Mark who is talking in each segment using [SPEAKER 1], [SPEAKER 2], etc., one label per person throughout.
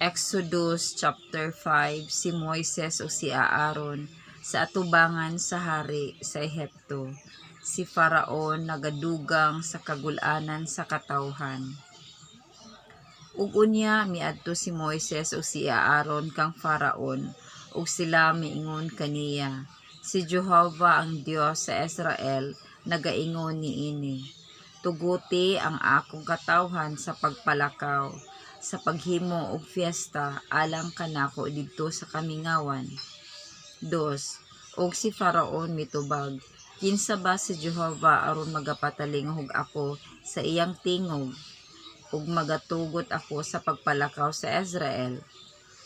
[SPEAKER 1] Exodus chapter 5. Si Moises o si Aaron sa atubangan sa hari sa Ehipto. Si Faraon nagadugang sa kagulanan sa katawhan. Ug unya miadto si Moises o si Aaron kang Faraon ug sila miingon kaniya, si Jehovah ang Dios sa Israel nagaingon niini. Tuguti ang akong katawhan sa pagpalakaw, sa paghimo og fiesta alang kanako didto sa kamingawan. 2. Og si Faraon mitubag, kinsa ba si Jehovah aron magapatalingog ako sa iyang tingog ug magatugot ako sa pagpalakaw sa Israel?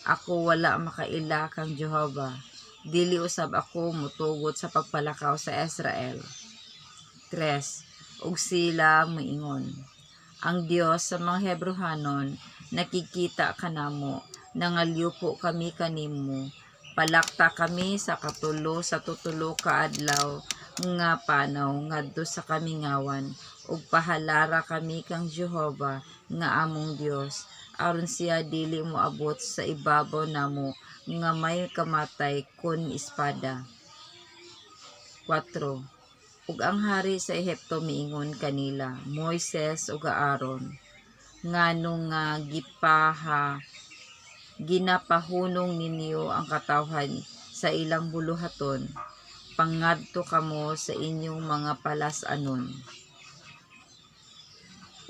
[SPEAKER 1] Ako wala makaila kang Jehovah, dili usab ako mutugot sa pagpalakaw sa Israel. 3. Ug sila moingon, ang Dios sa mga Hebrehanon nakikita kanamo, nangalyupo kami kanimo, palakta kami sa katulo sa tutulo ka adlaw nga panaw ngadto sa kamingawan, ug pahalara kami kang Jehovah nga among Dios, aron siya dili moabot sa ibabaw namo nga may kamatay kun espada. 4. Ug ang hari sa Ehipto miingon kanila, Moises ug Aaron, ngano nga ginapahunong ninyo ang katawhan sa ilang buluhaton, pangadto kamo sa inyong mga palas-anon.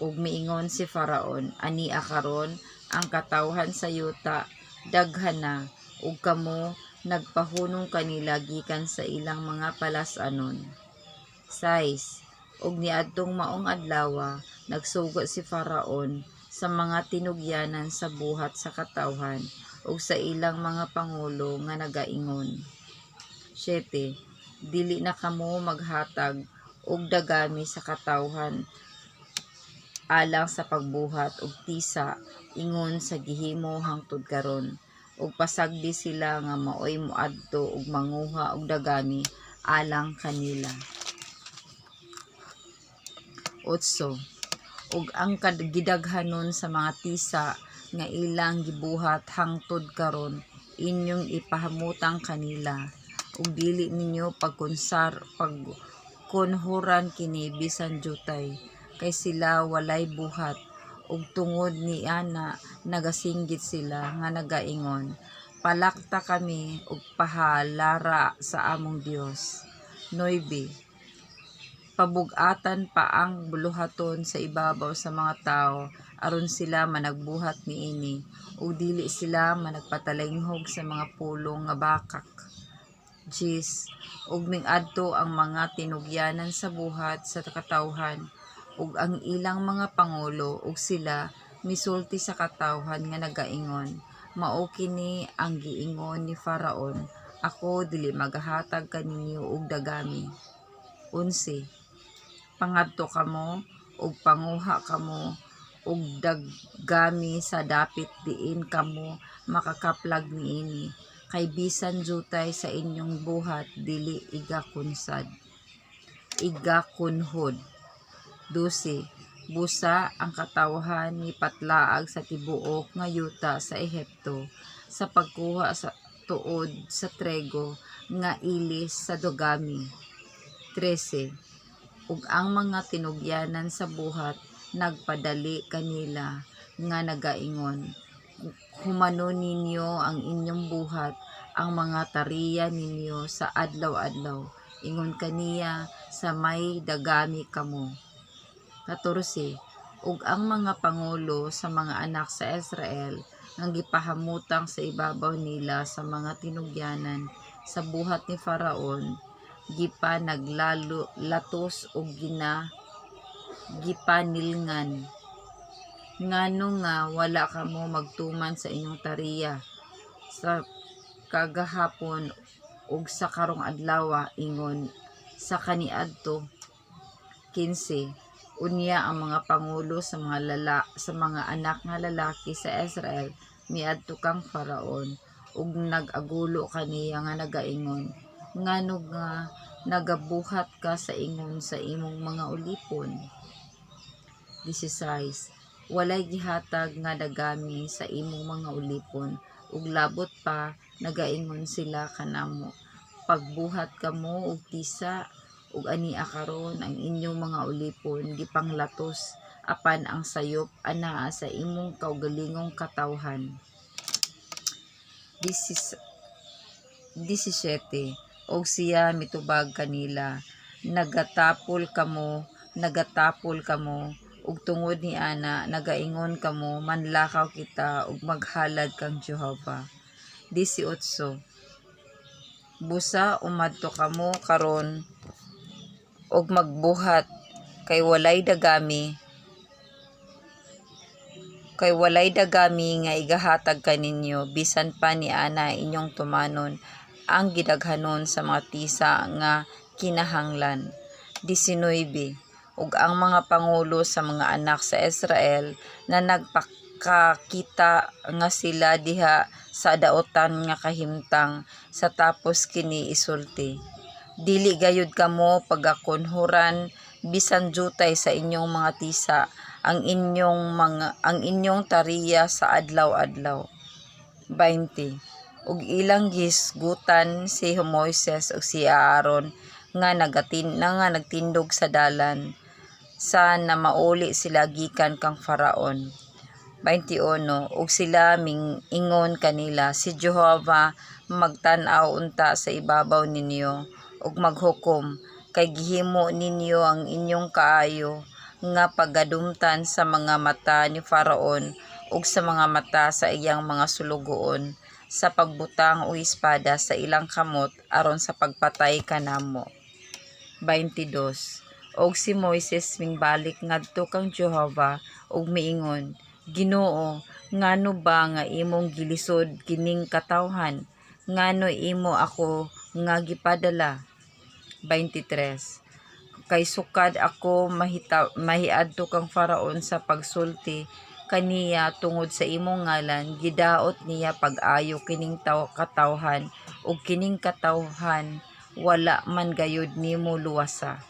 [SPEAKER 1] Ug miingon si Faraon, ania karon ang katawhan sa yuta daghan na, ug kamo nagpahunong kanila gikan sa ilang mga palas-anon. 6. Ug niadtong maong adlaw nagsugo si Faraon sa mga tinugyanan sa buhat sa katawhan ug sa ilang mga pangulo nga nagaingon. 7. Dili na kamo maghatag og dagami sa katawhan alang sa pagbuhat og tisa ingon sa gihimo hangtod karon, ug pasagdi sila nga maoy moadto og manguha og dagami alang kanila. 8. Ug ang gidaghanon sa mga tisa nga ilang gibuhat hangtod karon inyong ipahamutang kanila, ug dili ninyo pagkunhuran kini bisan jutay, kay sila walay buhat, ug tungod ni ana nagasinggit sila nga nagaingon, palakta kami ug pahalara sa among Dios. 9. Pabug-atan pa ang buluhaton sa ibabaw sa mga tao aron sila managbuhat niini, ug dili sila managpatalinghog sa mga pulong nga bakak. 10. Ug miadto ang mga tinugyanan sa buhat sa katawhan ug ang ilang mga pangulo, ug sila misulti sa katawhan nga nagaingon, mao kini ang giingon ni Faraon, ako dili magahatag kaninyo og dagami. 11. Pangadto kamo ug panguha kamo og dagami sa dapit diin kamo makakaplag niini, kay bisan jutay sa inyong buhat dili igakunhod. 12. Busa ang katawhan ni patlaag sa tibuok nga yuta sa Ehipto sa pagkuha sa tuod sa trego nga ilis sa dugami. 13. Ug ang mga tinugyanan sa buhat nagpadali kanila nga nagaingon, humano ninyo ang inyong buhat, ang mga tariya ninyo sa adlaw-adlaw, ingon kaniya sa may dagami kamo. 14. Ug ang mga pangulo sa mga anak sa Israel nga gipahamutang sa ibabaw nila sa mga tinugyanan sa buhat ni Faraon, gipanaglatos og gipanilngan, ngano nga wala kamo magtuman sa inyong tariya sa kagahapon ug sa karong adlaw, ingon sa kaniadto. 15. Unya ang mga pangulo sa mga anak nga lalaki sa Israel miadto kang Faraon ug nagagulo kaniya nga nagaingon, ngano nga nagabuhat ka sa ingon sa imong mga ulipon. 16. walay gihatag nga dagami sa imong mga ulipon, ug labot pa nagaingon sila kanamo. Pagbuhat kamo og tisa, ug ania karon ang inyong mga ulipon gipanglatos, apan ang sayop anaa sa imong kaugalingong katawhan. 17. Og siya mitubag kanila, nagatapol kamo, ug tungod ni ana nagaingon kamo, manlakaw kita ug maghalad kang Jehova. 18. Busa umadto kamo karon ug magbuhat, kay walay dagami nga igahatag kaninyo, bisan pa ni ana inyong tumanon ang gidaghanon sa mga tisa nga kinahanglan. 19. Ug ang mga pangulo sa mga anak sa Israel na nagpakakita nga sila diha sa daotan nga kahimtang sa tapos kini isulti. Dili gayud kamo pagakunhuran bisan jutay sa inyong mga tisa ang inyong tariya sa adlaw-adlaw. 20. Ug ilang gisgutan si Moises ug si Aaron nga nagtindog sa dalan sa namauli sila gikan kang Faraon. 21. Ug sila ingon kanila, si Jehova magtan-aw unta sa ibabaw ninyo ug maghukom, kay gihimo ninyo ang inyong kaayo nga pagadumtan sa mga mata ni Faraon ug sa mga mata sa iyang mga sulugoon sa pagbutang o espada sa ilang kamot aron sa pagpatay kanamo. 22. Og si Moises mingbalik ngadto kang Jehova ug miingon, Ginoo, ngano ba nga imong gilisod kining katawhan? Ngano imo ako nga gipadala? 23. Kay sukad ako mahiadto kang Faraon sa pagsulti kaniya tungod sa imong ngalan, gidaot niya pag-ayo kining katawhan ug kining katawhan wala man gayud nimo luwasa.